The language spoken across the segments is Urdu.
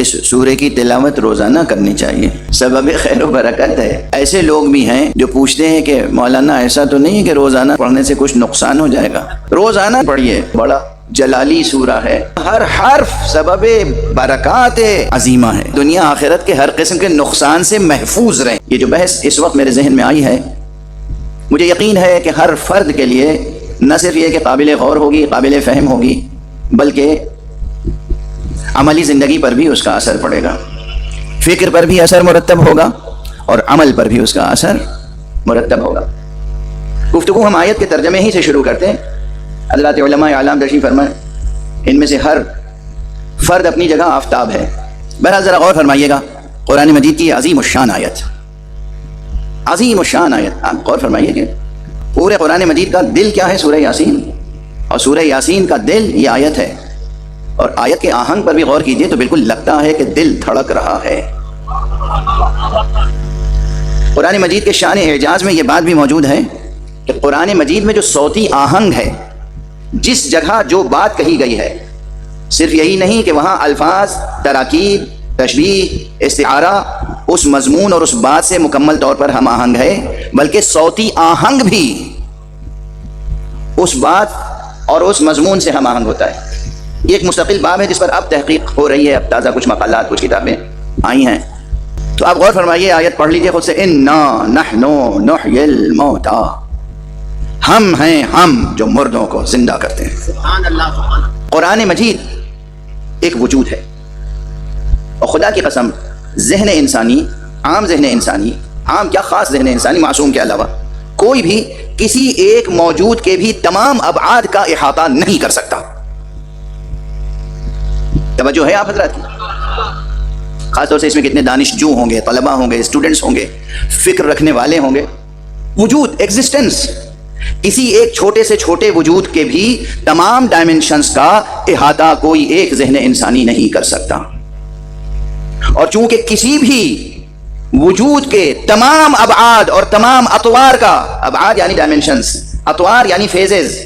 اس سورے کی تلاوت روزانہ کرنی چاہیے، سبب خیر و برکت ہے۔ ایسے لوگ بھی ہیں جو پوچھتے ہیں کہ مولانا ایسا تو نہیں ہے کہ روزانہ پڑھنے سے کچھ نقصان ہو جائے گا؟ روزانہ پڑھیے، بڑا جلالی سورہ ہے، ہر حرف سبب برکات عظیمہ ہے، دنیا آخرت کے ہر قسم کے نقصان سے محفوظ رہیں۔ یہ جو بحث اس وقت میرے ذہن میں آئی ہے، مجھے یقین ہے کہ ہر فرد کے لیے نہ صرف یہ کہ قابل غور ہوگی، قابل فہم ہوگی، بلکہ عملی زندگی پر بھی اس کا اثر پڑے گا، فکر پر بھی اثر مرتب ہوگا اور عمل پر بھی اس کا اثر مرتب ہوگا۔ گفتگو ہم آیت کے ترجمے ہی سے شروع کرتے ہیں۔ حضرات علماء اعلام تشریف فرمائیں، ان میں سے ہر فرد اپنی جگہ آفتاب ہے۔ بہرحال ذرا غور فرمائیے گا، قرآن مجید کی عظیم الشان آیت، عظیم الشان آیت، آپ غور فرمائیے کہ پورے قرآن مجید کا دل کیا ہے؟ سورہ یاسین، اور سورہ یاسین کا دل یہ آیت ہے، اور آیت کے آہنگ پر بھی غور کیجئے تو بالکل لگتا ہے کہ دل دھڑک رہا ہے۔ قرآن مجید کے شان اعجاز میں یہ بات بھی موجود ہے کہ قرآن مجید میں جو صوتی آہنگ ہے، جس جگہ جو بات کہی گئی ہے، صرف یہی نہیں کہ وہاں الفاظ، تراکیب، تشبیہ، استعارہ اس مضمون اور اس بات سے مکمل طور پر ہم آہنگ ہے، بلکہ صوتی آہنگ بھی اس بات اور اس مضمون سے ہم آہنگ ہوتا ہے۔ یہ ایک مستقل باب ہے جس پر اب تحقیق ہو رہی ہے، اب تازہ کچھ مقالات، کچھ کتابیں آئی ہیں۔ تو آپ غور فرمائیے، آیت پڑھ لیجئے خود سے، اِنَّا نَحْنُ نُحْيِي الْمَوْتَى، ہم ہیں ہم جو مردوں کو زندہ کرتے ہیں۔ سبحان اللہ۔ قرآن مجید ایک وجود ہے، اور خدا کی قسم ذہن انسانی، عام ذہن انسانی، عام کیا خاص ذہن انسانی، معصوم کے علاوہ کوئی بھی کسی ایک موجود کے بھی تمام ابعاد کا احاطہ نہیں کر سکتا۔ توجہ ہے آپ حضرات کی؟ خاص طور سے اس میں کتنے دانشجو ہوں گے، طلباء ہوں گے، اسٹوڈنٹس ہوں گے، فکر رکھنے والے ہوں گے۔ وجود، ایگزسٹنس، کسی ایک چھوٹے سے چھوٹے وجود کے بھی تمام ڈائمنشنز کا احاطہ کوئی ایک ذہن انسانی نہیں کر سکتا، اور چونکہ کسی بھی وجود کے تمام ابعاد اور تمام اطوار کا، ابعاد یعنی ڈائمنشنز، اطوار یعنی فیزز،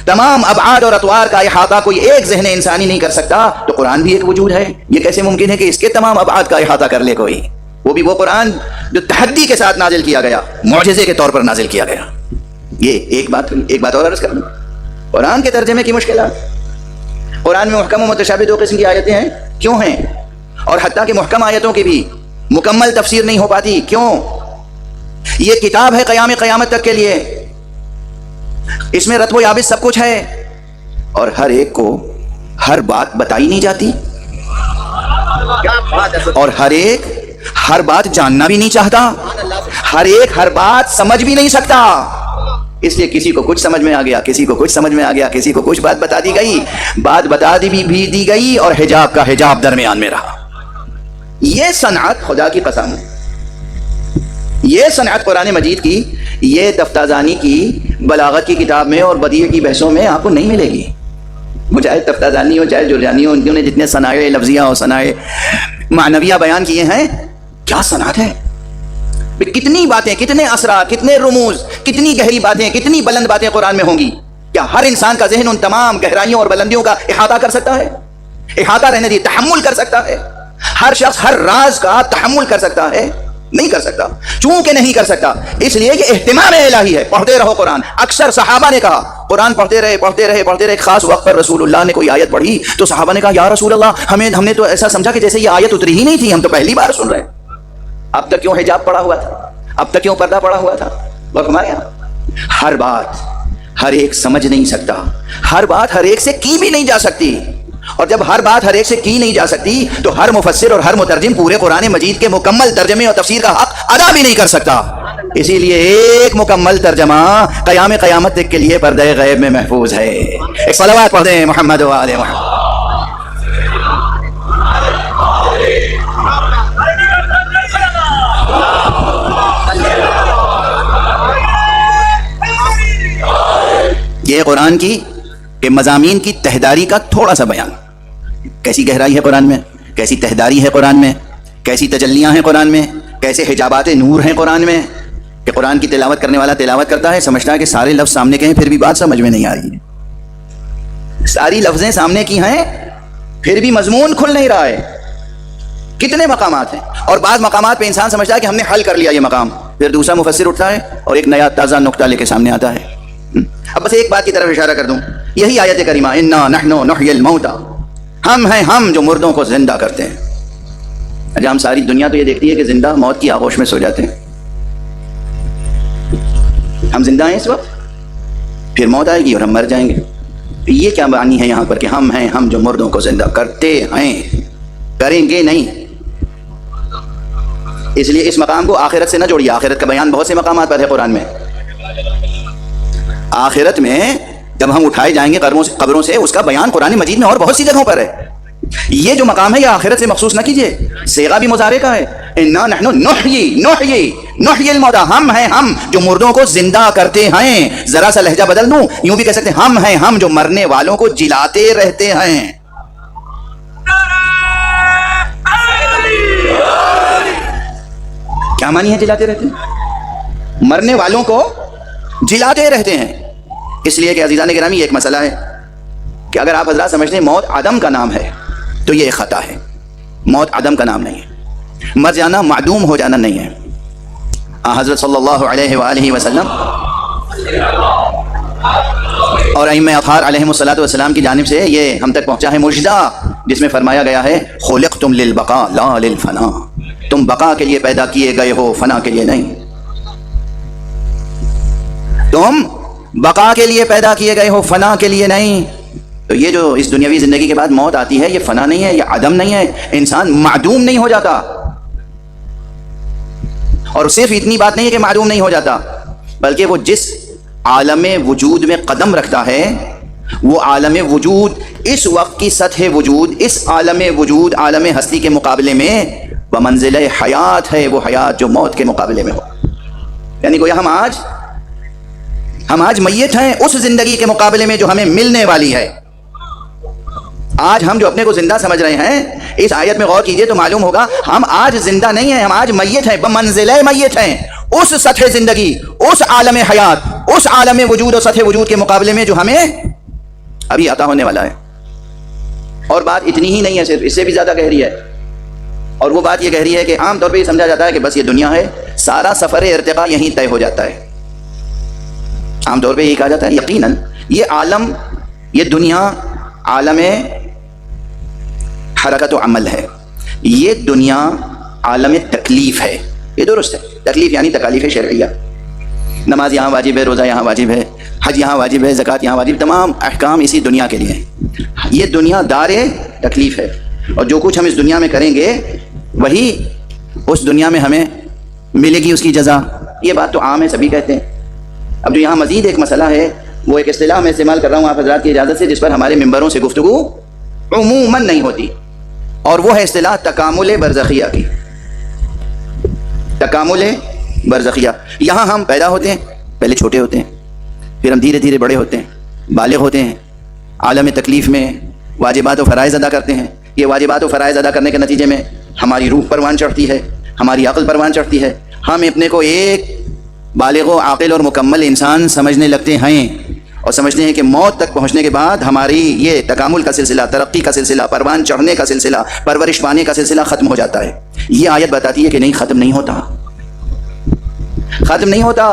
تمام ابعاد اور اطوار کا احاطہ کوئی ایک ذہن انسانی نہیں کر سکتا، تو قرآن بھی ایک وجود ہے۔ یہ کیسے ممکن ہے کہ اس کے تمام ابعاد کا احاطہ کر لے کوئی؟ وہ بھی وہ قرآن جو تحدی کے ساتھ نازل کیا گیا، معجزے کے طور پر نازل کیا گیا۔ یہ ایک بات اور عرض کر دوں، قرآن کے ترجمے کی مشکلات۔ قرآن میں محکم و متشابہ دو قسم کی آیتیں ہیں، کیوں ہیں؟ اور حتیٰ کہ محکم آیتوں کی بھی مکمل تفسیر نہیں ہو پاتی، کیوں؟ یہ کتاب ہے قیامت تک کے لیے، اس میں رتب و یابس سب کچھ ہے، اور ہر ایک کو ہر بات بتائی نہیں جاتی، اور ہر ایک ہر بات جاننا بھی نہیں چاہتا، ہر ایک ہر بات سمجھ بھی نہیں سکتا۔ اس لیے کسی کو کچھ سمجھ میں آ گیا، کسی کو کچھ سمجھ میں آ گیا، کسی کو کچھ بات بتا دی گئی، بات بتا دی بھی دی گئی، اور حجاب کا حجاب درمیان میں رہا۔ یہ صنعت خدا کی قسم، یہ صنعت قرآن مجید کی، یہ تفتازانی کی بلاغت کی کتاب میں اور بدیع کی بحثوں میں آپ کو نہیں ملے گی۔ وہ چاہے تفتازانی ہو، چاہے جرجانی ہو، انہوں نے جتنے صنائع لفظیہ اور صنائع معنویہ بیان کیے ہیں، کیا صنعت ہے! کتنی باتیں، کتنے اسرار، کتنے رموز، کتنی گہری باتیں، کتنی بلند باتیں قرآن میں ہوں گی۔ کیا ہر انسان کا ذہن ان تمام گہرائیوں اور بلندیوں کا احاطہ کر سکتا ہے؟ احاطہ رہنے دی، تحمل کر سکتا ہے؟ ہر شخص ہر راز کا تحمل کر سکتا ہے؟ نہیں کر سکتا۔ چونکہ نہیں کر سکتا، اس لیے کہ اہتمام الہی ہے، پڑھتے رہو قرآن۔ اکثر صحابہ نے کہا، قرآن پڑھتے رہے، ایک خاص وقت پر رسول اللہ نے کوئی آیت پڑھی تو صحابہ نے کہا، یا رسول اللہ، ہم نے تو ایسا سمجھا کہ جیسے یہ آیت اتری ہی نہیں تھی، ہم تو پہلی بار سن رہے ہیں۔ اب تک کیوں حجاب پڑا ہوا تھا؟ اب تک کیوں پردہ پڑا ہوا تھا؟ اور ہمارے یہاں ہر بات ہر ایک سمجھ نہیں سکتا، ہر بات ہر ایک سے کی بھی نہیں جا سکتی، اور جب ہر بات ہر ایک سے کی نہیں جا سکتی تو ہر مفسر اور ہر مترجم پورے قرآن مجید کے مکمل ترجمے اور تفسیر کا حق ادا بھی نہیں کر سکتا۔ اسی لیے ایک مکمل ترجمہ قیامت تک کے لیے پردہ غیب میں محفوظ ہے۔ ایک صلوات پڑھ دیں محمد و آل محمد۔ یہ قرآن کی کہ مضامین کی تہداری کا تھوڑا سا بیان، کیسی گہرائی ہے قرآن میں، کیسی تہداری ہے قرآن میں، کیسی تجلیاں ہیں قرآن میں، کیسے حجابات نور ہیں قرآن میں، کہ قرآن کی تلاوت کرنے والا تلاوت کرتا ہے، سمجھتا ہے کہ سارے لفظ سامنے کے ہیں، پھر بھی بات سمجھ میں نہیں آ رہی ہے۔ ساری لفظیں سامنے کی ہیں، پھر بھی مضمون کھل نہیں رہا ہے۔ کتنے مقامات ہیں، اور بعض مقامات پہ انسان سمجھتا ہے کہ ہم نے حل کر لیا یہ مقام، پھر دوسرا مفسر اٹھتا ہے اور ایک نیا تازہ نقطہ لے کے سامنے آتا ہے۔ اب بس ایک بات کی طرف اشارہ کر دوں، یہی آیت کریمہ انا نحن نحیی الموتى، ہم ہیں ہم جو مردوں کو زندہ کرتے ہیں۔ اچھا، ہم ساری دنیا تو یہ دیکھتی ہے کہ زندہ موت کی آغوش میں سو جاتے ہیں، ہم زندہ ہیں اس وقت، پھر موت آئے گی اور ہم مر جائیں گے۔ یہ کیا معنی ہے یہاں پر کہ ہم ہیں ہم جو مردوں کو زندہ کرتے ہیں، کریں گے نہیں۔ اس لیے اس مقام کو آخرت سے نہ جوڑیے، آخرت کا بیان بہت سے مقامات پر ہے قرآن میں۔ آخرت میں جب ہم اٹھائے جائیں گے قبروں سے، اس کا بیان قرآن مجید میں اور بہت سی جگہوں پر ہے۔ یہ جو مقام ہے یہ آخرت سے مخصوص نہ کیجیے، صیغہ بھی مضارع کا ہے، انا نحن نحیی الموتى، ہم ہیں ہم جو مردوں کو زندہ کرتے ہیں۔ ذرا سا لہجہ بدل دوں، یوں بھی کہہ سکتے ہیں ہم ہیں ہم جو مرنے والوں کو جلاتے رہتے ہیں۔ کیا معنی ہے جلاتے رہتے ہیں؟ مرنے والوں کو جلاتے رہتے ہیں۔ اس لیے کہ عزیزان گرامی یہ ایک مسئلہ ہے کہ اگر آپ حضرات سمجھتے ہیں موت عدم کا نام ہے تو یہ ایک خطا ہے۔ موت عدم کا نام نہیں ہے، مر جانا معدوم ہو جانا نہیں ہے۔ حضرت صلی اللہ علیہ وآلہ وسلم اور ائمہ اطہار علیہم الصلوۃ والسلام کی جانب سے یہ ہم تک پہنچا ہے مجدہ، جس میں فرمایا گیا ہے خلقتم للبقاء لا للفنا، تم بقا کے لیے پیدا کیے گئے ہو، فنا کے لیے نہیں۔ تم بقا کے لیے پیدا کیے گئے ہو، فنا کے لیے نہیں۔ تو یہ جو اس دنیاوی زندگی کے بعد موت آتی ہے، یہ فنا نہیں ہے، یہ عدم نہیں ہے، انسان معدوم نہیں ہو جاتا۔ اور صرف اتنی بات نہیں ہے کہ معدوم نہیں ہو جاتا، بلکہ وہ جس عالم وجود میں قدم رکھتا ہے، وہ عالم وجود اس وقت کی سطح وجود، اس عالم وجود، عالم ہستی کے مقابلے میں بمنزلہ حیات ہے، وہ حیات جو موت کے مقابلے میں ہو۔ یعنی گویا ہم آج میت ہیں اس زندگی کے مقابلے میں جو ہمیں ملنے والی ہے۔ آج ہم جو اپنے کو زندہ سمجھ رہے ہیں، اس آیت میں غور کیجئے تو معلوم ہوگا ہم آج زندہ نہیں ہیں، ہم آج میت ہیں، بمنزلہ میت ہیں اس سطح زندگی، اس عالم حیات، اس عالم وجود اور سطح وجود کے مقابلے میں جو ہمیں ابھی عطا ہونے والا ہے۔ اور بات اتنی ہی نہیں ہے، صرف اس سے بھی زیادہ گہری ہے، اور وہ بات یہ گہری ہے کہ عام طور پہ یہ سمجھا جاتا ہے کہ بس یہ دنیا ہے، سارا سفر ارتقاء یہیں طے ہو جاتا ہے۔ عام طور پہ یہ کہا جاتا ہے، یقیناً یہ عالم، یہ دنیا عالم حرکت و عمل ہے، یہ دنیا عالم تکلیف ہے۔ یہ درست ہے، تکلیف یعنی تکالیف شرعیہ، نماز یہاں واجب ہے، روزہ یہاں واجب ہے، حج یہاں واجب ہے، زکوٰۃ یہاں واجب، تمام احکام اسی دنیا کے لیے ہیں۔ یہ دنیا دار تکلیف ہے، اور جو کچھ ہم اس دنیا میں کریں گے وہی اس دنیا میں ہمیں ملے گی اس کی جزا۔ یہ بات تو عام ہے، سبھی کہتے ہیں۔ اب جو یہاں مزید ایک مسئلہ ہے، وہ ایک اصطلاح میں استعمال کر رہا ہوں آپ حضرات کی اجازت سے، جس پر ہمارے ممبروں سے گفتگو عموماً نہیں ہوتی، اور وہ ہے اصطلاح تکامل برزخیہ کی۔ تکامل برزخیہ، یہاں ہم پیدا ہوتے ہیں، پہلے چھوٹے ہوتے ہیں، پھر ہم دھیرے دھیرے بڑے ہوتے ہیں، بالغ ہوتے ہیں، عالم تکلیف میں واجبات و فرائض ادا کرتے ہیں۔ یہ واجبات و فرائض ادا کرنے کے نتیجے میں ہماری روح پروان چڑھتی ہے، ہماری عقل پروان چڑھتی ہے، ہم اپنے کو ایک بالغ و عاقل اور مکمل انسان سمجھنے لگتے ہیں، اور سمجھتے ہیں کہ موت تک پہنچنے کے بعد ہماری یہ تکامل کا سلسلہ، ترقی کا سلسلہ، پروان چڑھنے کا سلسلہ، پرورش پانے کا سلسلہ ختم ہو جاتا ہے۔ یہ آیت بتاتی ہے کہ نہیں، ختم نہیں ہوتا، ختم نہیں ہوتا۔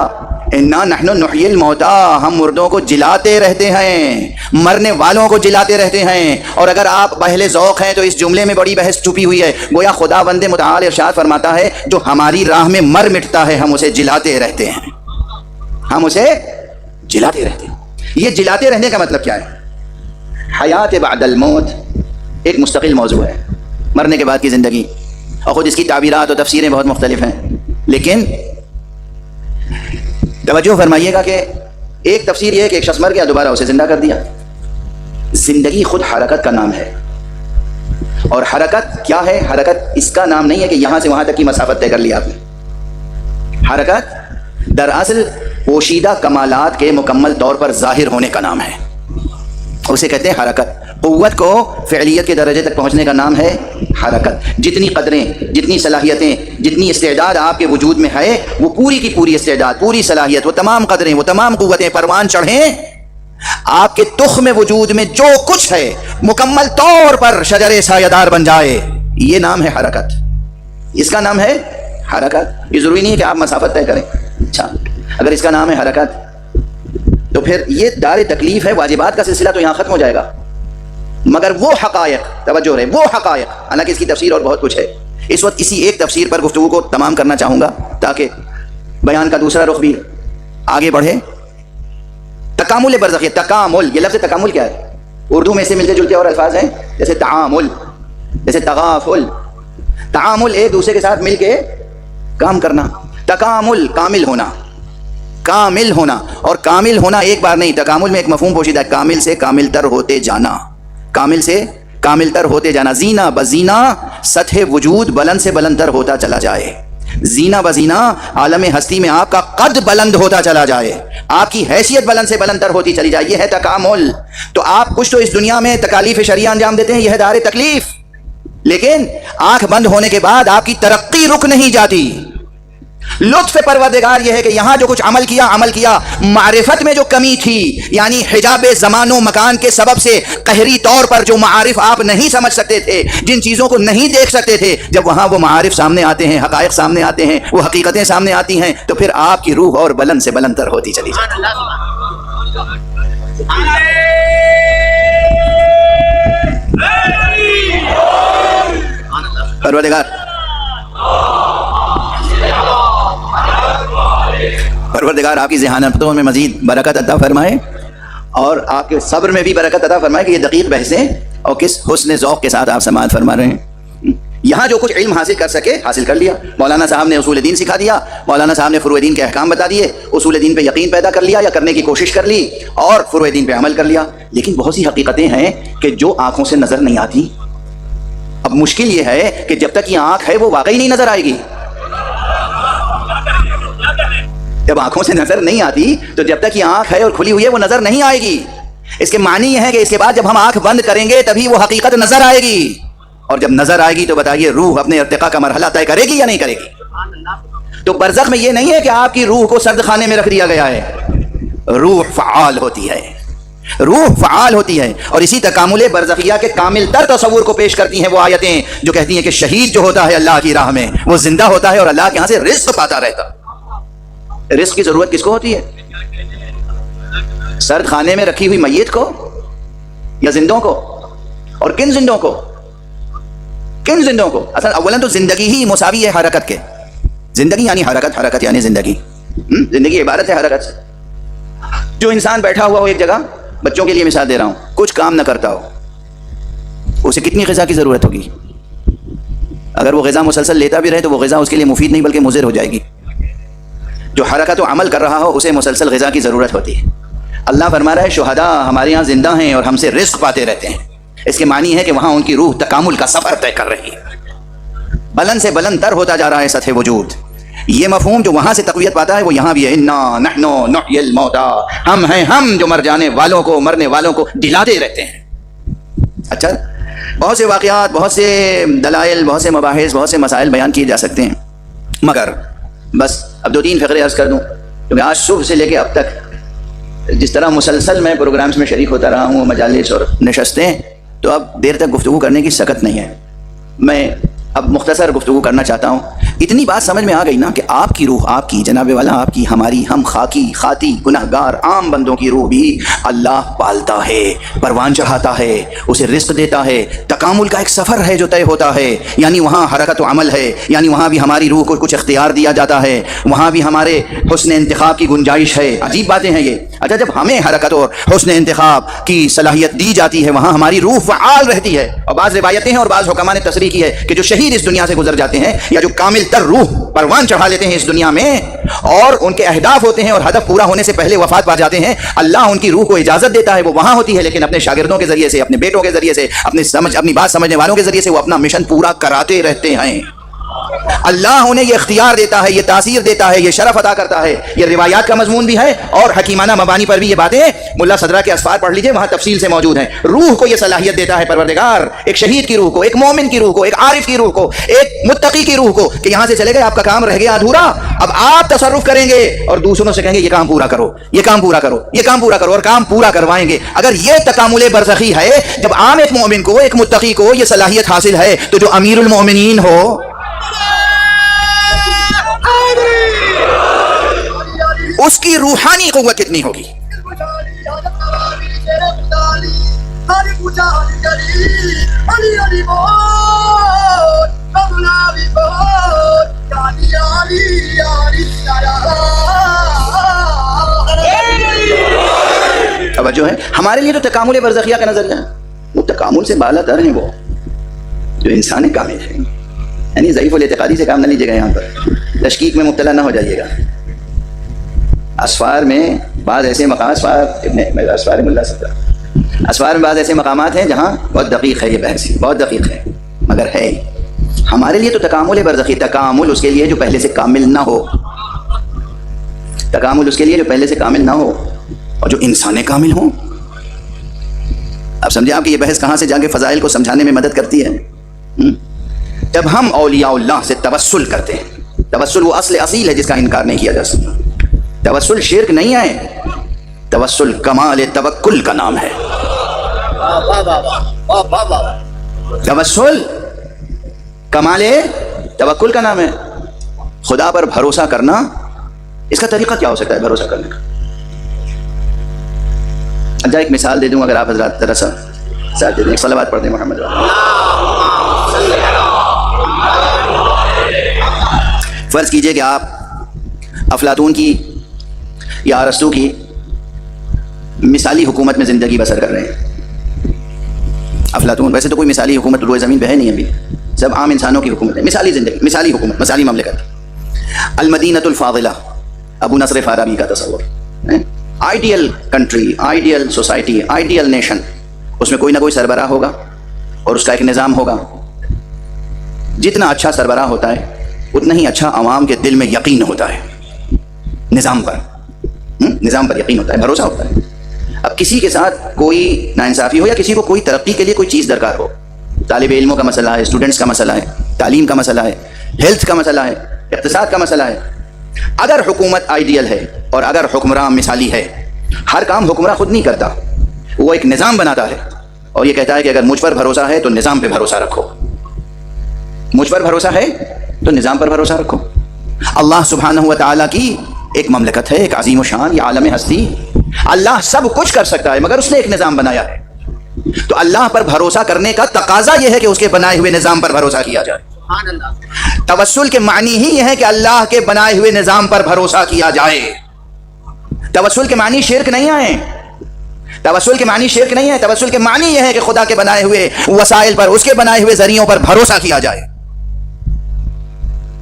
انا نحن نحیی الموتى، ہم مردوں کو جلاتے رہتے ہیں، مرنے والوں کو جلاتے رہتے ہیں۔ اور اگر آپ اہل ذوق ہیں تو اس جملے میں بڑی بحث چھپی ہوئی ہے۔ گویا خدا بند متعال ارشاد فرماتا ہے جو ہماری راہ میں مر مٹتا ہے ہم اسے جلاتے رہتے ہیں، ہم اسے جلاتے رہتے ہیں۔ یہ جلاتے رہنے کا مطلب کیا ہے؟ حیات بعد الموت ایک مستقل موضوع ہے، مرنے کے بعد کی زندگی، اور خود اس کی تعبیرات اور تفسیریں بہت مختلف ہیں، لیکن توجہ فرمائیے گا کہ ایک تفسیر یہ ہے کہ ایک شخص مر گیا، دوبارہ اسے زندہ کر دیا۔ زندگی خود حرکت کا نام ہے، اور حرکت کیا ہے؟ حرکت اس کا نام نہیں ہے کہ یہاں سے وہاں تک کی مسافت طے کر لی آپ نے۔ حرکت دراصل پوشیدہ کمالات کے مکمل طور پر ظاہر ہونے کا نام ہے، اسے کہتے ہیں حرکت۔ قوت کو فعلیت کے درجے تک پہنچنے کا نام ہے حرکت۔ جتنی قدریں، جتنی صلاحیتیں، جتنی استعداد آپ کے وجود میں ہے، وہ پوری کی پوری استعداد، پوری صلاحیت، وہ تمام قدریں، وہ تمام قوتیں پروان چڑھیں، آپ کے تخم وجود میں جو کچھ ہے مکمل طور پر شجر سایہ دار بن جائے، یہ نام ہے حرکت، اس کا نام ہے حرکت. یہ ضروری نہیں ہے کہ آپ مسافت طے کریں. اچھا اگر اس کا نام ہے حرکت تو پھر یہ دار تکلیف ہے، واجبات کا سلسلہ تو یہاں ختم ہو جائے گا. مگر وہ حقائق، توجہ رہے، وہ حقائق، حالانکہ اس کی تفسیر اور بہت کچھ ہے. اس وقت اسی ایک تفسیر پر گفتگو کو تمام کرنا چاہوں گا تاکہ بیان کا دوسرا رخ بھی آگے بڑھے. تکامل برزخی، تکامل، یہ لفظ تکامل کیا ہے؟ اردو میں سے ملتے جلتے اور الفاظ ہیں، جیسے تعامل، جیسے تغافل. تعامل ایک دوسرے کے ساتھ مل کے کام کرنا. تکامل کامل ہونا، کامل ہونا. اور کامل ہونا ایک بار نہیں، تکامل میں ایک مفہوم پوشیدہ ہے، کامل سے کامل تر ہوتے جانا، کامل سے کامل تر ہوتے جانا. زینہ بزینہ سطح وجود بلند سے بلند تر ہوتا چلا جائے. زینہ بزینہ عالم ہستی میں آپ کا قد بلند ہوتا چلا جائے، آپ کی حیثیت بلند سے بلند تر ہوتی چلی جائے. یہ ہے تکامل. تو آپ کچھ تو اس دنیا میں تکالیف شرعیہ انجام دیتے ہیں، یہ ہے دار تکلیف. لیکن آنکھ بند ہونے کے بعد آپ کی ترقی رک نہیں جاتی. لطف پروردگار یہ ہے کہ یہاں جو کچھ عمل کیا معرفت میں جو کمی تھی، یعنی حجاب زمان و مکان کے سبب سے قہری طور پر جو معارف آپ نہیں سمجھ سکتے تھے، جن چیزوں کو نہیں دیکھ سکتے تھے، جب وہاں وہ معارف سامنے آتے ہیں، حقائق سامنے آتے ہیں، وہ حقیقتیں سامنے آتی ہیں، تو پھر آپ کی روح اور بلند سے بلند تر ہوتی چلی جاتی. پروردگار آپ کی ذہانتوں میں مزید برکت عطا فرمائے اور آپ کے صبر میں بھی برکت عطا فرمائے کہ یہ دقیق بحثیں اور کس حسن ذوق کے ساتھ آپ سماعت فرما رہے ہیں. یہاں جو کچھ علم حاصل کر سکے حاصل کر لیا. مولانا صاحب نے اصول دین سکھا دیا، مولانا صاحب نے فروع دین کے احکام بتا دیے، اصول دین پہ یقین پیدا کر لیا یا کرنے کی کوشش کر لی اور فروع دین پہ عمل کر لیا. لیکن بہت سی حقیقتیں ہیں کہ جو آنکھوں سے نظر نہیں آتی. اب مشکل یہ ہے کہ جب تک یہ آنکھ ہے وہ واقعی نہیں نظر آئے گی. جب آنکھوں سے نظر نہیں آتی تو جب تک یہ آنکھ ہے اور کھلی ہوئی ہے وہ نظر نہیں آئے گی. اس کے معنی یہ ہے کہ اس کے بعد جب ہم آنکھ بند کریں گے تبھی وہ حقیقت نظر آئے گی. اور جب نظر آئے گی تو بتائیے روح اپنے ارتقاء کا مرحلہ طے کرے گی یا نہیں کرے گی؟ تو برزخ میں یہ نہیں ہے کہ آپ کی روح کو سرد خانے میں رکھ دیا گیا ہے. روح فعال ہوتی ہے، روح فعال ہوتی ہے. اور اسی تکامل برزخیہ کے کامل تر تصور کو پیش کرتی ہیں وہ آیتیں جو کہتی ہیں کہ شہید جو ہوتا ہے اللہ کی راہ میں وہ زندہ ہوتا ہے اور اللہ کے یہاں سے رزق پاتا رہتا. رزق کی ضرورت کس کو ہوتی ہے؟ سرد خانے میں رکھی ہوئی میت کو یا زندوں کو؟ اور کن زندوں کو؟ کن زندوں کو؟ اصل اولاً تو زندگی ہی مساوی ہے حرکت کے. زندگی یعنی حرکت، حرکت یعنی زندگی. زندگی عبارت ہے حرکت سے. جو انسان بیٹھا ہوا ہو ایک جگہ، بچوں کے لیے مثال دے رہا ہوں، کچھ کام نہ کرتا ہو، اسے کتنی غذا کی ضرورت ہوگی؟ اگر وہ غذا مسلسل لیتا بھی رہے تو وہ غذا اس کے لیے مفید نہیں بلکہ مضر ہو جائے گی. جو حرکت و عمل کر رہا ہو اسے مسلسل غذا کی ضرورت ہوتی ہے. اللہ فرما رہا ہے شہداء ہمارے یہاں زندہ ہیں اور ہم سے رزق پاتے رہتے ہیں. اس کے معنی ہے کہ وہاں ان کی روح تکامل کا سفر طے کر رہی ہے، بلند سے بلند تر ہوتا جا رہا ہے سطح وجود. یہ مفہوم جو وہاں سے تقویت پاتا ہے وہ یہاں بھی ہے. انا نحن نحیی الموتى، ہم ہیں ہم جو مر جانے والوں کو، مرنے والوں کو جلاتے رہتے ہیں. اچھا بہت سے واقعات، بہت سے دلائل، بہت سے مباحث، بہت سے مسائل بیان کیے جا سکتے ہیں، مگر بس اب 2-3 فقرے عرض کر دوں کیونکہ آج صبح سے لے کے اب تک جس طرح مسلسل میں پروگرامز میں شریک ہوتا رہا ہوں، مجالس اور نشستیں، تو اب دیر تک گفتگو کرنے کی سکت نہیں ہے. میں اب مختصر گفتگو کرنا چاہتا ہوں. اتنی بات سمجھ میں آ گئی نا کہ آپ کی روح، آپ کی جناب والا، آپ کی، ہماری، ہم خاکی خاتی گناہگار عام بندوں کی روح بھی اللہ پالتا ہے، پروان چڑھاتا ہے، اسے رزق دیتا ہے. تکامل کا ایک سفر ہے جو طے ہوتا ہے، یعنی وہاں حرکت و عمل ہے، یعنی وہاں بھی ہماری روح کو کچھ اختیار دیا جاتا ہے، وہاں بھی ہمارے حسن انتخاب کی گنجائش ہے. عجیب باتیں ہیں یہ. اچھا جب ہمیں حرکت اور حسن انتخاب کی صلاحیت دی جاتی ہے وہاں ہماری روح فعال رہتی ہے. اور بعض روایتیں ہیں اور بعض حکماء نے تصریح کی ہے کہ جو شہید اس دنیا سے گزر جاتے ہیں یا جو کامل تر روح پروان چڑھا لیتے ہیں اس دنیا میں اور ان کے اہداف ہوتے ہیں اور ہدف پورا ہونے سے پہلے وفات پا جاتے ہیں، اللہ ان کی روح کو اجازت دیتا ہے، وہ وہاں ہوتی ہے لیکن اپنے شاگردوں کے ذریعے سے، اپنے بیٹوں کے ذریعے سے، اپنی بات سمجھنے والوں کے ذریعے سے وہ اپنا مشن پورا کراتے رہتے ہیں. اللہ انہیں یہ اختیار دیتا ہے، یہ تاثیر دیتا ہے، یہ شرف عطا کرتا ہے. یہ روایات کا مضمون بھی ہے اور حکیمانہ مبانی پر بھی یہ باتیں ملا صدرہ کے اسفار پڑھ لیجئے، وہاں تفصیل سے موجود ہیں. روح کو یہ صلاحیت دیتا ہے پروردگار، ایک شہید کی روح کو، ایک مومن کی روح کو، ایک عارف کی روح کو، ایک متقی کی روح کو، کہ یہاں سے چلے گئے، آپ کا کام رہ گیا ادھورا، اب آپ تصرف کریں گے اور دوسروں سے کہیں گے یہ کام پورا کرو، یہ کام پورا کرو، یہ کام پورا کرو، اور کام پورا کروائیں گے. اگر یہ تکامل برزخی ہے، جب عام ایک مومن کو، ایک متقی کو یہ صلاحیت حاصل ہے، تو جو امیر المومنین ہو اس کی روحانی قوت کتنی ہوگی. توجہ ہے. ہمارے لیے تو تکامل برزخیہ کا نظریہ ہے، وہ تکامل سے بالا تر ہیں، وہ جو انسان کامل ہے. یعنی ضعیف الاعتقادی سے کام نہ لیجیے گا، یہاں پر تشکیک میں مبتلا نہ ہو جائیے گا. اسفار میں بعض ایسے مقامات، اسفار ملا صدرہ، اسفار میں بعض ایسے مقامات ہیں جہاں بہت دقیق ہے یہ بحث، بہت دقیق ہے، مگر ہے. ہمارے لیے تو تکامل برزخی، تکامل اس کے لیے جو پہلے سے کامل نہ ہو، تکامل اس کے لیے جو پہلے سے کامل نہ ہو اور جو انسان کامل ہوں. اب سمجھے آپ کہ یہ بحث کہاں سے جا کے فضائل کو سمجھانے میں مدد کرتی ہے. جب ہم اولیاء اللہ سے توسل کرتے ہیں، توسل وہ اصیل ہے جس کا انکار نہیں کیا جا سکتا. توسل شرک نہیں ہے، توسل کمال توکل کا نام ہے. توسل کمال توکل کا نام ہے. خدا پر بھروسہ کرنا، اس کا طریقہ کیا ہو سکتا ہے بھروسہ کرنے کا؟ اچھا ایک مثال دے دوں، اگر آپ حضرات ذرا سا ساتھ دے دیں. صلوات پڑھ دیں محمد. فرض کیجئے کہ آپ افلاطون کی یا ارسطو کی مثالی حکومت میں زندگی بسر کر رہے ہیں. افلاطون ویسے تو کوئی مثالی حکومت روئے زمین پہ ہے نہیں، ابھی سب عام انسانوں کی حکومت ہے. مثالی زندگی، مثالی حکومت، مثالی مملکت. المدینۃ الفاضلہ، ابو نصر فارابی کا تصور. Ideal country, ideal society, ideal nation. اس میں کوئی نہ کوئی سربراہ ہوگا اور اس کا ایک نظام ہوگا. جتنا اچھا سربراہ ہوتا ہے اتنا ہی اچھا عوام کے دل میں یقین ہوتا ہے، نظام پر، نظام پر یقین ہوتا ہے، بھروسہ ہوتا ہے. اب کسی کے ساتھ کوئی ناانصافی ہو یا کسی کو کوئی ترقی کے لیے کوئی چیز درکار ہو، طالب علموں کا مسئلہ ہے، اسٹوڈنٹس کا مسئلہ ہے، تعلیم کا مسئلہ ہے، ہیلتھ کا مسئلہ ہے، اقتصاد کا مسئلہ ہے. اگر حکومت آئیڈیل ہے اور اگر حکمراں مثالی ہے، ہر کام حکمراں خود نہیں کرتا، وہ ایک نظام بناتا ہے اور یہ کہتا ہے کہ اگر مجھ پر بھروسہ ہے تو نظام پہ بھروسہ رکھو، مجھ پر بھروسہ ہے تو نظام پر بھروسہ رکھو. اللہ سبحانہ و تعالیٰ کی ایک مملکت ہے، ایک عظیم و شان، یہ عالم ہستی. اللہ سب کچھ کر سکتا ہے مگر اس نے ایک نظام بنایا ہے. تو اللہ پر بھروسہ کرنے کا تقاضا یہ ہے کہ اس کے بنائے ہوئے نظام پر بھروسہ کیا جائے. توسل کے معنی ہی یہ ہے کہ اللہ کے بنائے ہوئے نظام پر بھروسہ کیا جائے. توسل کے معنی شرک نہیں آئے، توسل کے معنی شرک نہیں ہے. توسل کے معنی یہ ہے کہ خدا کے بنائے ہوئے وسائل پر، اس کے بنائے ہوئے ذریعوں پر بھروسہ کیا جائے.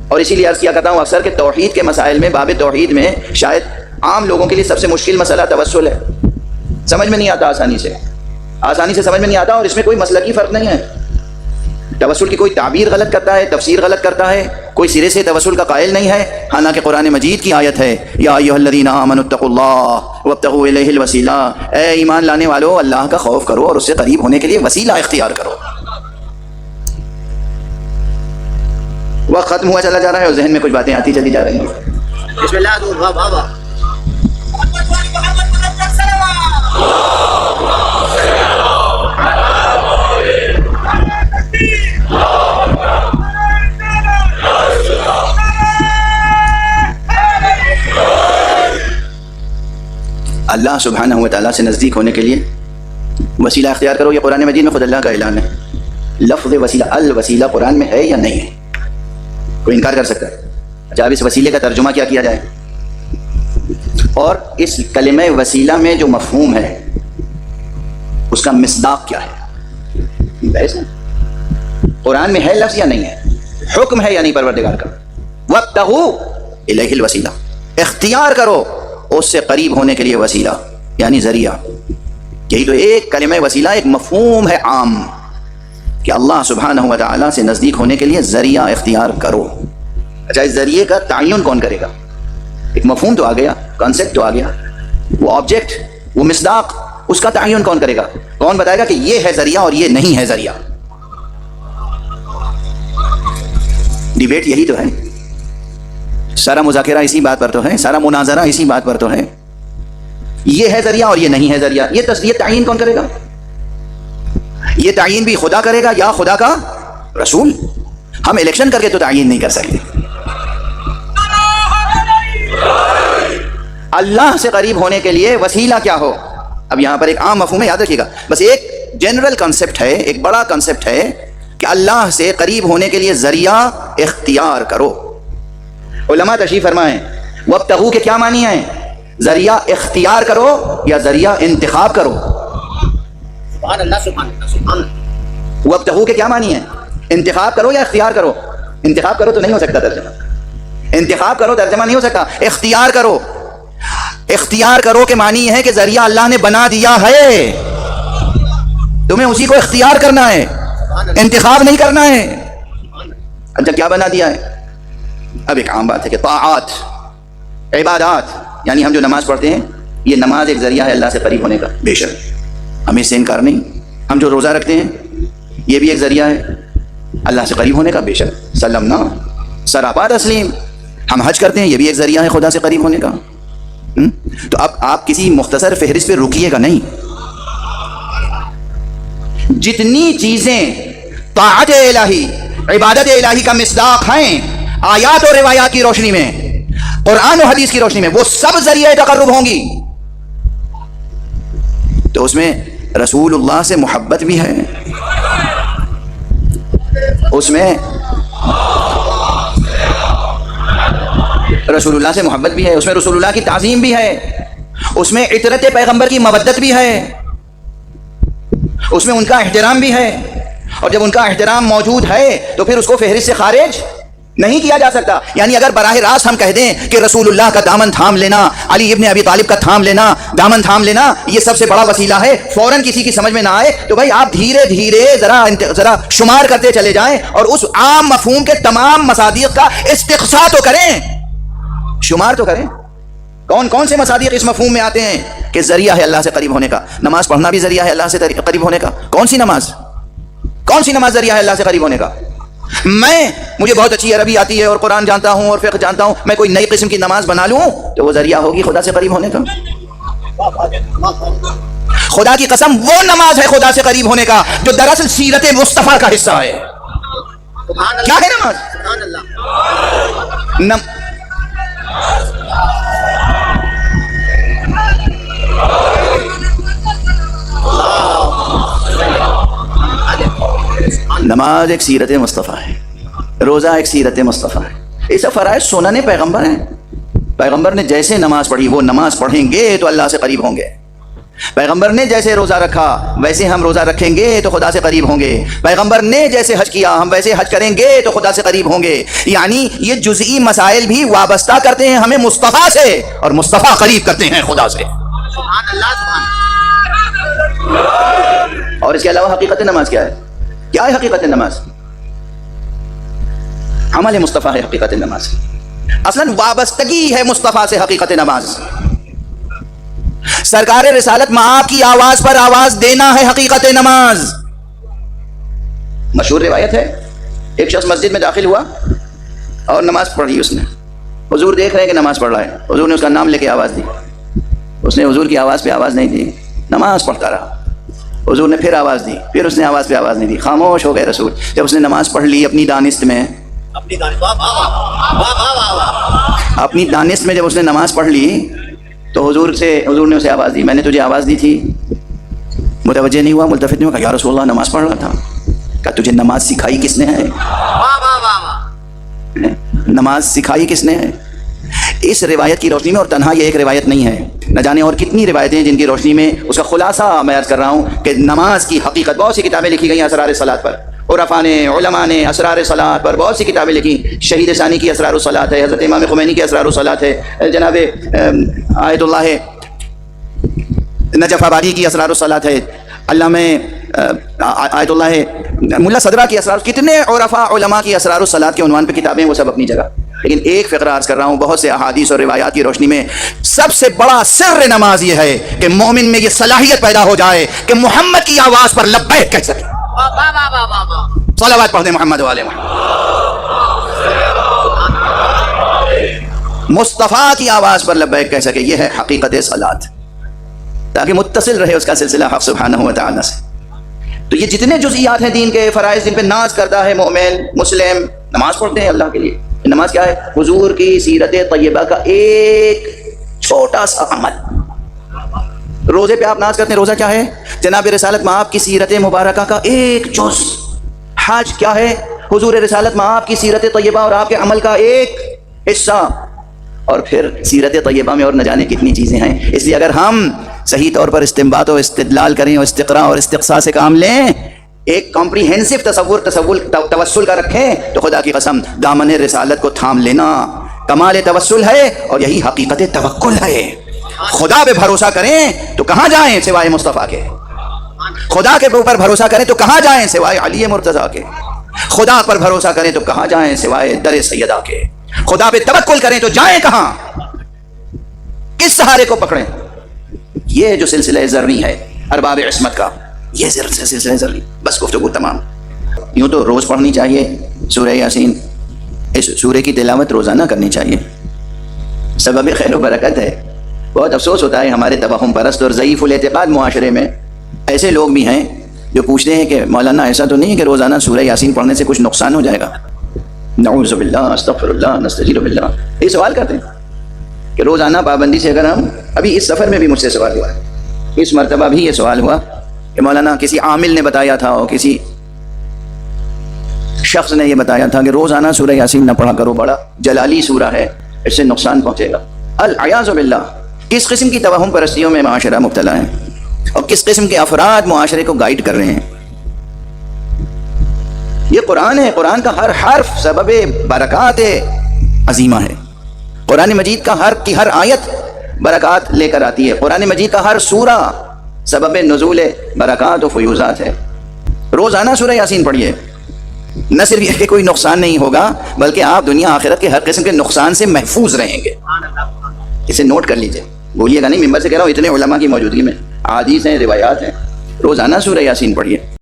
اور اسی لیے عرض کیا کرتا ہوں اکثر کہ توحید کے مسائل میں، باب توحید میں شاید عام لوگوں کے لیے سب سے مشکل مسئلہ توسل ہے. سمجھ میں نہیں آتا، آسانی سے سمجھ میں نہیں آتا، اور اس میں کوئی مسلکی فرق نہیں ہے. توسل کی کوئی تعبیر غلط کرتا ہے، تفسیر غلط کرتا ہے، کوئی سرے سے توسل کا قائل نہیں ہے. حالانکہ قرآن مجید کی آیت ہے، یا ایھا الذین آمنوا اتقوا اللہ وابتغوا الیہ الوسیلہ، اے ایمان لانے والو اللہ کا خوف کرو اور اس سے قریب ہونے کے لیے وسیلہ اختیار کرو. وقت ختم ہوا چلا جا رہا ہے اور ذہن میں کچھ باتیں آتی چلی جا رہی ہیں. بسم اللہ. اللہ سبحانہ و تعالیٰ سے نزدیک ہونے کے لیے وسیلہ اختیار کرو. یہ قرآن مجید میں خود اللہ کا اعلان ہے. لفظ وسیلہ، الوسیلہ قرآن میں ہے یا نہیں ہے؟ کوئی انکار کر سکتا ہے؟ اچھا اب اس وسیلے کا ترجمہ کیا کیا جائے؟ اور اس کلمہ وسیلہ میں جو مفہوم ہے اس کا مصداق کیا ہے؟ قرآن میں ہے لفظ یا نہیں ہے؟ حکم ہے یا نہیں پروردگار کا؟ وابتغوا الیہ الوسیلہ، اختیار کرو اس سے قریب ہونے کے لیے وسیلہ یعنی ذریعہ. یہی تو ایک کلمہ وسیلہ ایک مفہوم ہے عام کہ اللہ سبحانہ و تعالیٰ سے نزدیک ہونے کے لیے ذریعہ اختیار کرو. اچھا اس ذریعے کا تعین کون کرے گا؟ ایک مفہوم تو آ گیا، کانسیپٹ تو آ گیا، وہ آبجیکٹ، وہ مصداق، اس کا تعین کون کرے گا؟ کون بتائے گا کہ یہ ہے ذریعہ اور یہ نہیں ہے ذریعہ؟ ڈیبیٹ یہی تو ہے، سارا مذاکرہ اسی بات پر تو ہے، سارا مناظرہ اسی بات پر تو ہے. یہ ہے ذریعہ اور یہ نہیں ہے ذریعہ، یہ تعین کون کرے گا؟ یہ تعین بھی خدا کرے گا یا خدا کا رسول؟ ہم الیکشن کر کے تو تعین نہیں کر سکتے. اللہ سے قریب ہونے کے لیے وسیلہ کیا ہو؟ اب یہاں پر ایک عام مفہوم ہے، یاد رکھیے گا، بس ایک جنرل کنسپٹ ہے، ایک بڑا کنسپٹ ہے کہ اللہ سے قریب ہونے کے لیے ذریعہ اختیار کرو. علماء تشریف فرمائیں وابتغوا کے کیا معنی ہیں؟ ذریعہ اختیار کرو یا ذریعہ انتخاب کرو؟ سبحان اللہ سبحان اللہ سبحان اللہ. وابتغوا کے کیا معنی ہے؟ انتخاب کرو یا اختیار کرو؟ انتخاب کرو تو نہیں ہو سکتا ترجمہ، انتخاب کرو ترجمہ نہیں ہو سکتا. اختیار کرو، اختیار کرو کے معنی یہ ہے کہ ذریعہ اللہ نے بنا دیا ہے، تمہیں اسی کو اختیار کرنا ہے، انتخاب نہیں کرنا ہے. اچھا کیا بنا دیا ہے؟ اب ایک عام بات ہے کہ طاعات، عبادات، یعنی ہم جو نماز پڑھتے ہیں یہ نماز ایک ذریعہ ہے اللہ سے قریب ہونے کا، بے شک ہمیں اس سے انکار نہیں. ہم جو روزہ رکھتے ہیں یہ بھی ایک ذریعہ ہے اللہ سے قریب ہونے کا، بے شک سلمنا سراپا تسلیم. ہم حج کرتے ہیں یہ بھی ایک ذریعہ ہے خدا سے قریب ہونے کا. تو اب آپ کسی مختصر فہرست پہ رکیے گا نہیں. جتنی چیزیں طاعت الہی، عبادت الہی کا مصداق ہیں آیات اور روایات کی روشنی میں، قرآن و حدیث کی روشنی میں، وہ سب ذریعہ تقرب ہوں گی. تو اس میں رسول اللہ سے محبت بھی ہے، اس میں رسول اللہ سے محبت بھی ہے، اس میں رسول اللہ کی تعظیم بھی ہے، اس میں عطرت پیغمبر کی مودت بھی ہے، اس میں ان کا احترام بھی ہے. اور جب ان کا احترام موجود ہے تو پھر اس کو فہرست سے خارج نہیں کیا جا سکتا. یعنی اگر براہ راست ہم کہہ دیں کہ رسول اللہ کا دامن تھام لینا، علی ابن ابی طالب کا تھام لینا، دامن تھام لینا یہ سب سے بڑا وسیلہ ہے، فوراً کسی کی سمجھ میں نہ آئے تو بھائی آپ دھیرے دھیرے ذرا شمار کرتے چلے جائیں اور اس عام مفہوم کے تمام مصادیق کا استقصاء تو کریں، شمار تو کریں. کون کون سے مصادیق اس مفہوم میں آتے ہیں کہ ذریعہ ہے اللہ سے قریب ہونے کا؟ نماز پڑھنا بھی ذریعہ ہے اللہ سے قریب ہونے کا. کون سی نماز ذریعہ ہے اللہ سے قریب ہونے کا؟ مجھے بہت اچھی عربی آتی ہے اور قرآن جانتا ہوں اور فقہ جانتا ہوں، میں کوئی نئی قسم کی نماز بنا لوں تو وہ ذریعہ ہوگی خدا سے قریب ہونے کا؟ خدا کی قسم وہ نماز ہے خدا سے قریب ہونے کا جو دراصل سیرت مصطفیٰ کا حصہ ہے. کیا ہے نماز؟ سبحان اللہ. نماز ایک سیرت مصطفیٰ ہے، روزہ ایک سیرت مصطفیٰ ہے. یہ سب فرائض سنن پیغمبر ہیں. پیغمبر نے جیسے نماز پڑھی وہ نماز پڑھیں گے تو اللہ سے قریب ہوں گے. پیغمبر نے جیسے روزہ رکھا ویسے ہم روزہ رکھیں گے تو خدا سے قریب ہوں گے. پیغمبر نے جیسے حج کیا ہم ویسے حج کریں گے تو خدا سے قریب ہوں گے. یعنی یہ جزئی مسائل بھی وابستہ کرتے ہیں ہمیں مصطفیٰ سے اور مصطفیٰ قریب کرتے ہیں خدا سے. سبحان اللہ سبحان اللہ. اور اس کے علاوہ حقیقت نماز کیا ہے؟ کیا ہے حقیقت نماز؟ عمل مصطفیٰ ہے حقیقت نماز. اصلاً وابستگی ہے مصطفیٰ سے حقیقت نماز. سرکار رسالت مآب کی آواز پر آواز دینا ہے حقیقت نماز. مشہور روایت ہے، ایک شخص مسجد میں داخل ہوا اور نماز پڑھی اس نے. حضور دیکھ رہے ہیں کہ نماز پڑھ رہا ہے، حضور نے اس کا نام لے کے آواز دی. اس نے حضور کی آواز پہ آواز نہیں دی، نماز پڑھتا رہا. حضور نے پھر آواز دی، پھر اس نے آواز پہ آواز نہیں دی. خاموش ہو گئے رسول. جب اس نے نماز پڑھ لی اپنی دانست میں، اپنی دانست میں جب اس نے نماز پڑھ لی تو حضور نے اسے آواز دی، میں نے تجھے آواز دی تھی. متوجہ نہیں ہوا، ملتفت نہیں ہوا. یا رسول اللہ نماز پڑھ رہا تھا. کہا تجھے نماز سکھائی کس نے ہے؟ نماز سکھائی کس نے ہے؟ اس روایت کی روشنی میں، اور تنہا یہ ایک روایت نہیں ہے، نہ جانے اور کتنی روایتیں جن کی روشنی میں اس کا خلاصہ میں عرض کر رہا ہوں کہ نماز کی حقیقت. بہت سی کتابیں لکھی گئی ہیں اسرار صلاۃ پر، عرفاء نے، علماء نے اسرار صلاۃ پر بہت سی کتابیں لکھی. شہید ثانی کی اسرار الصلاۃ ہے، حضرت امام خمینی کی اسرار الصلاۃ ہے، جناب آیت اللہ نجف آبادی کی اسرار الصلاۃ ہے. علامہ آیت اللہ ملا صدرہ کی اسرار، کتنے عرفاء علماء کی اسرار الصلاۃ کے عنوان پہ کتابیں، وہ سب اپنی جگہ. لیکن ایک فقرہ عرض کر رہا ہوں، بہت سے احادیث اور روایات کی روشنی میں سب سے بڑا سر نماز یہ ہے کہ مومن میں یہ صلاحیت پیدا ہو جائے کہ محمد کی آواز پر لبیک کہہ سکے. صلوات پڑھ دیں محمد والے محمد. مصطفیٰ کی آواز پر لبیک کہہ سکے، یہ ہے حقیقت صلاۃ، تاکہ متصل رہے اس کا سلسلہ حق سبحانہ و تعالیٰ سے. تو یہ جتنے جزئیات ہیں دین کے فرائض جن پہ ناز کرتا ہے مومن مسلم، نماز پڑھتے ہیں اللہ کے لیے. نماز کیا ہے؟ حضور کی سیرت طیبہ کا ایک چھوٹا سا عمل. روزے پہ آپ ناز کرتے ہیں، روزہ کیا ہے؟ جناب رسالت مآب کی سیرت مبارکہ کا ایک جز. حج کیا ہے؟ حضور رسالت مآب کی سیرت طیبہ اور آپ کے عمل کا ایک حصہ. اور پھر سیرت طیبہ میں اور نہ جانے کتنی چیزیں ہیں. اس لیے اگر ہم صحیح طور پر استنباط و استدلال کریں اور استقراء اور استقصاء سے کام لیں، ایک کمپریہنسو توسل کا رکھیں، تو خدا کی قسم دامن رسالت کو تھام لینا کمال توسل ہے، اور یہی حقیقت توکل ہے. خدا پہ بھروسہ کریں تو کہاں جائیں سوائے مصطفیٰ کے. خدا کے اوپر بھروسہ کریں تو کہاں جائیں سوائے علی مرتضیٰ کے. خدا پر بھروسہ کریں تو کہاں جائیں سوائے در سیدہ کے. خدا پہ توکل کریں تو جائیں کہاں، کس سہارے کو پکڑیں. یہ جو سلسلہ زرعی ہے ارباب عصمت کا، یہ سلسلہ زرعی. بس گفتگو تمام. یوں تو روز پڑھنی چاہیے سورہ یاسین، اس سورہ کی تلاوت روزانہ کرنی چاہیے، سبب خیر و برکت ہے. بہت افسوس ہوتا ہے ہمارے توہم پرست اور ضعیف الاعتقاد معاشرے میں ایسے لوگ بھی ہیں جو پوچھتے ہیں کہ مولانا ایسا تو نہیں ہے کہ روزانہ سورہ یاسین پڑھنے سے کچھ نقصان ہو جائے گا؟ نعوذ باللہ، استغفر اللہ، نستجیر باللہ. یہ سوال کرتے ہیں کہ روزانہ پابندی سے اگر ہم، ابھی اس سفر میں بھی مجھ سے سوال ہوا ہے، اس مرتبہ بھی یہ سوال ہوا کہ مولانا کسی عامل نے بتایا تھا اور کسی شخص نے یہ بتایا تھا کہ روزانہ سورہ یاسین نہ پڑھا کرو، بڑا جلالی سورہ ہے، اس سے نقصان پہنچے گا. العیاذ باللہ. کس قسم کی توہم پرستیوں میں معاشرہ مبتلا ہے اور کس قسم کے افراد معاشرے کو گائیڈ کر رہے ہیں. یہ قرآن ہے، قرآن کا ہر حرف سبب برکات عظیمہ ہے. قرآن مجید کا ہر آیت برکات لے کر آتی ہے. قرآن مجید کا ہر سورہ سبب نزول برکات و فیوزات ہے. روزانہ سورہ یاسین پڑھیے، نہ صرف یہ کہ کوئی نقصان نہیں ہوگا بلکہ آپ دنیا آخرت کے ہر قسم کے نقصان سے محفوظ رہیں گے. اسے نوٹ کر لیجئے، بولیے گا نہیں، ممبر سے کہہ رہا ہوں، اتنے علماء کی موجودگی میں، احادیث ہیں، روایات ہیں. روزانہ سورہ یاسین پڑھیے.